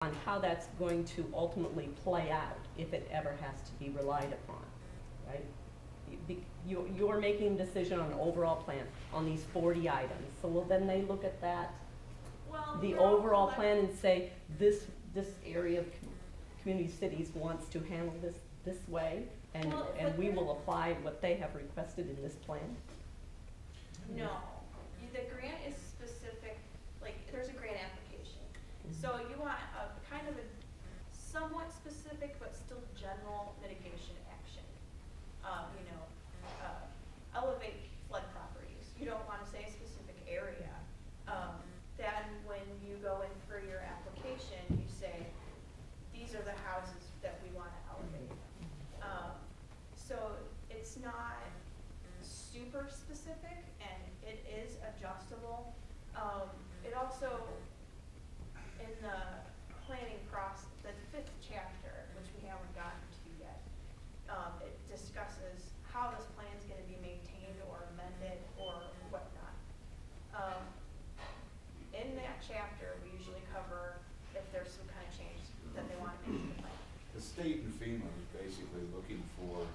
on how that's going to ultimately play out if it ever has to be relied upon, right? You're making a decision on an overall plan on these 40 items. So will then they look at that, the overall plan, and say, this area of community cities wants to handle this way, and we will apply what they have requested in this plan? No, the grant is specific, like there's a grant application. So you want a kind of a somewhat specific but still general mitigation action. Elevate flood properties. You don't want to say a specific area. Then when you go in for your application, you say, these are the houses that we want to elevate. So it's not super specific, and it is adjustable. It also, in the planning process, the 5th chapter, which we haven't gotten to yet, it discusses how this plan is going to be maintained or amended or whatnot. In that chapter, we usually cover if there's some kind of change that they want to make to the plan. The state and FEMA is basically looking for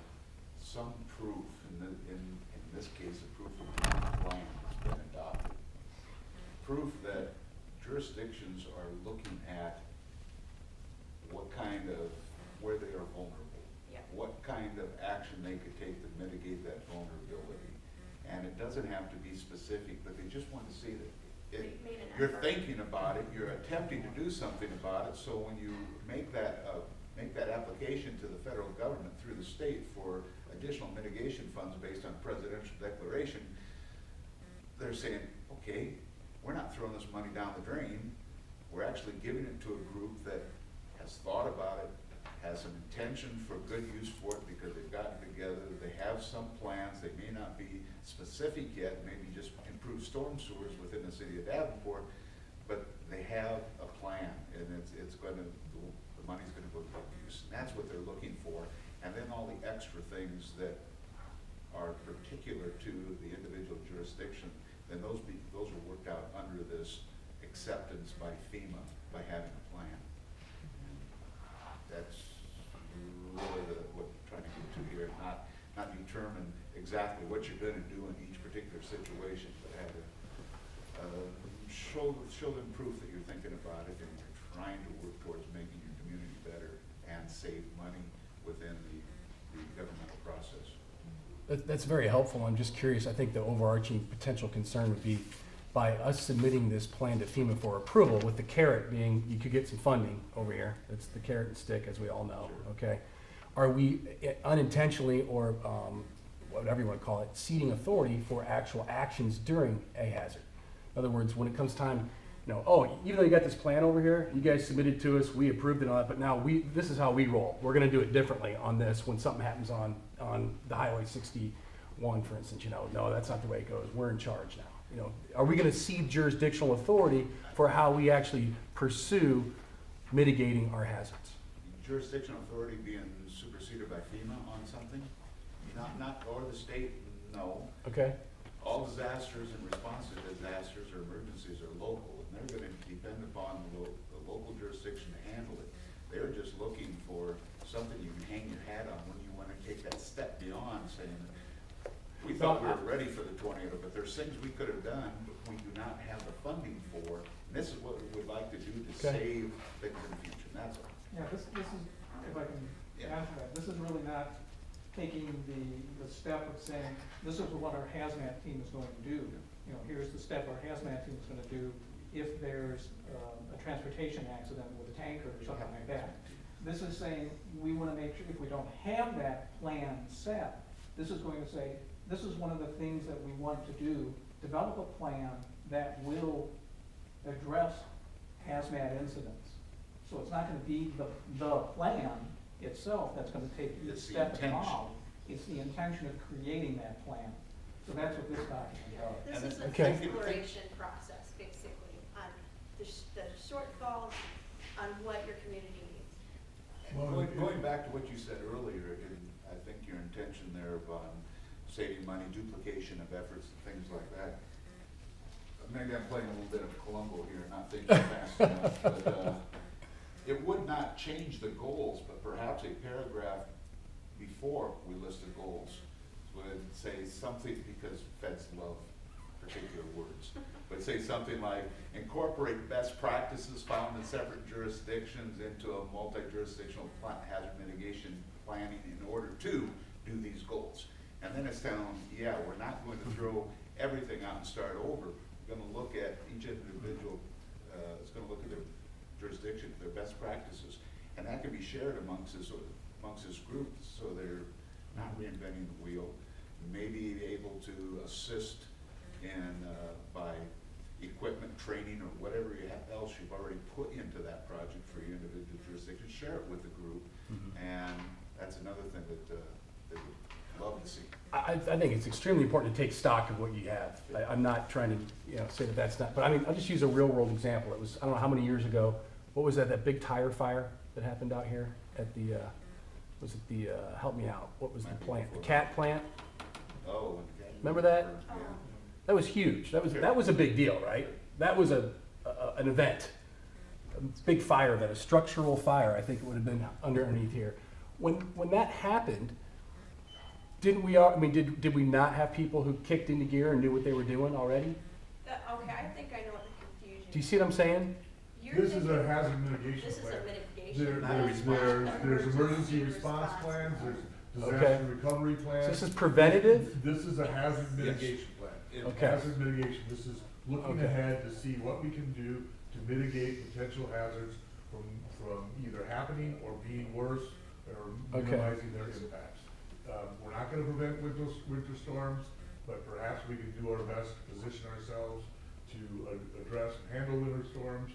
some proof, in this case, a proof of the plan that's been adopted. Proof that jurisdictions are looking at where they are vulnerable. Yeah. What kind of action they could take to mitigate that vulnerability. And it doesn't have to be specific, but they just want to see that you're thinking about it, you're attempting to do something about it, so when you make that application to the federal government through the state for additional mitigation funds based on presidential declaration, they're saying, okay, we're not throwing this money down the drain, we're actually giving it to a group that has thought about it, has some intention for good use for it because they've gotten together, they have some plans, they may not be specific yet, maybe just improve storm sewers within the city of Davenport, but they have a plan, and the money's gonna go to good use, and that's what they're looking for. And then all the extra things that are particular to the individual jurisdiction, then those are worked out under this acceptance by FEMA by having a plan. And that's really what we're trying to get to here, not determine exactly what you're going to do in each particular situation, but have show them proof that you're thinking about it and you're trying to work towards making your community better and save money within the governmental process. That's very helpful. I'm just curious. I think the overarching potential concern would be by us submitting this plan to FEMA for approval, with the carrot being you could get some funding over here. It's the carrot and stick, as we all know. Sure. Okay, are we unintentionally or whatever you want to call it, ceding authority for actual actions during a hazard? In other words, when it comes time, even though you got this plan over here, you guys submitted to us, we approved it on it, but now this is how we roll. We're going to do it differently on this when something happens on the Highway 61, for instance. No, that's not the way it goes. We're in charge now. Are we going to cede jurisdictional authority for how we actually pursue mitigating our hazards? Jurisdictional authority being superseded by FEMA on something? Or the state, no. Okay. All disasters and response to disasters or emergencies are local, and they're going to depend upon the local jurisdiction to handle it. They're just looking for something you can hang your hat on when you want to take that step beyond, saying, we thought we were ready for the tornado, but there's things we could have done, but we do not have the funding for, and this is what we would like to do to save things in the future, and that's all. Yeah, this is, if I can answer that, this is really not taking the step of saying, this is what our hazmat team is going to do. Here's the step our hazmat team is going to do if there's a transportation accident with a tanker or something like that. This is saying we want to make sure if we don't have that plan set, this is going to say, this is one of the things that we want to do, develop a plan that will address hazmat incidents. So it's not going to be the plan itself that's going to take each step involved. It's the intention of creating that plan. So that's what this document does. This is an exploration process, basically, on the shortfalls on what your community needs. Going back to what you said earlier, and I think your intention there of saving money, duplication of efforts, and things like that. Maybe I'm playing a little bit of Columbo here, not thinking fast enough, but not change the goals, but perhaps a paragraph before we list the goals would say something, because feds love particular words, but say something like, incorporate best practices found in separate jurisdictions into a multi-jurisdictional hazard mitigation planning in order to do these goals. And then it's telling, yeah, we're not going to throw everything out and start over. We're gonna look at each individual, it's gonna look at their jurisdiction, their best practices. And that can be shared amongst this group, so they're not reinventing the wheel. Maybe able to assist in, by equipment training or whatever else you've already put into that project for your individual jurisdiction. Share it with the group, and that's another thing that they would love to see. I think it's extremely important to take stock of what you have. I'm not trying to say that that's not, but I mean, I'll just use a real world example. It was, I don't know how many years ago, what was that big tire fire that happened out here at the, was it the, help me out, what was the plant? The cat plant? Oh. Remember that? Yeah. That was huge. That was a big deal, right? That was an event. A big fire, a structural fire, I think it would have been underneath here. When that happened, didn't we all, I mean, did we not have people who kicked into gear and knew what they were doing already? Okay, I think I know what the confusion. Do you see what I'm saying? This is a hazard mitigation This is plan. a mitigation. There's emergency response plans, there's Okay. disaster recovery So plans. this is preventative? This is a hazard mitigation plan. Okay. Hazard mitigation, this is looking Okay. ahead to see what we can do to mitigate potential hazards from either happening or being worse or Okay. minimizing their impacts. We're not gonna prevent winter storms, but perhaps we can do our best to position ourselves to address and handle winter storms.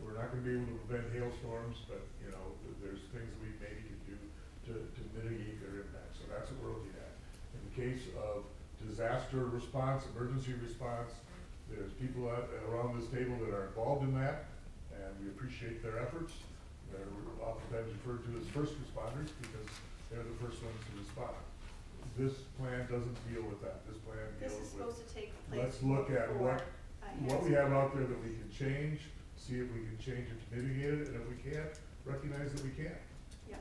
We're not gonna be able to prevent hailstorms, but, there's things we maybe can do to mitigate their impacts. So that's what we're looking at. In the case of disaster response, emergency response, there's people around this table that are involved in that, and we appreciate their efforts. They're oftentimes referred to as first responders because they're the first ones to respond. This plan doesn't deal with that. This plan This deals is with, supposed to take place. let's look at before what we have out there that we can change, see if we can change it to mitigate it, and if we can't, recognize that we can't. Yeah,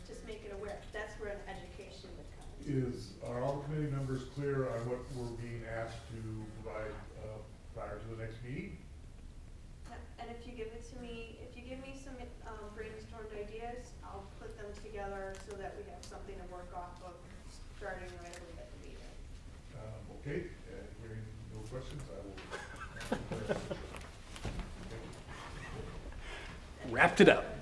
just make it aware. That's where an education would come in. Are all the committee members clear on what we're being asked to provide prior to the next meeting? And if you give it to me, if you give me some brainstormed ideas, I'll put them together so that we have something to work off of starting right away at the meeting. Okay, hearing no questions, I will. Wrapped it up.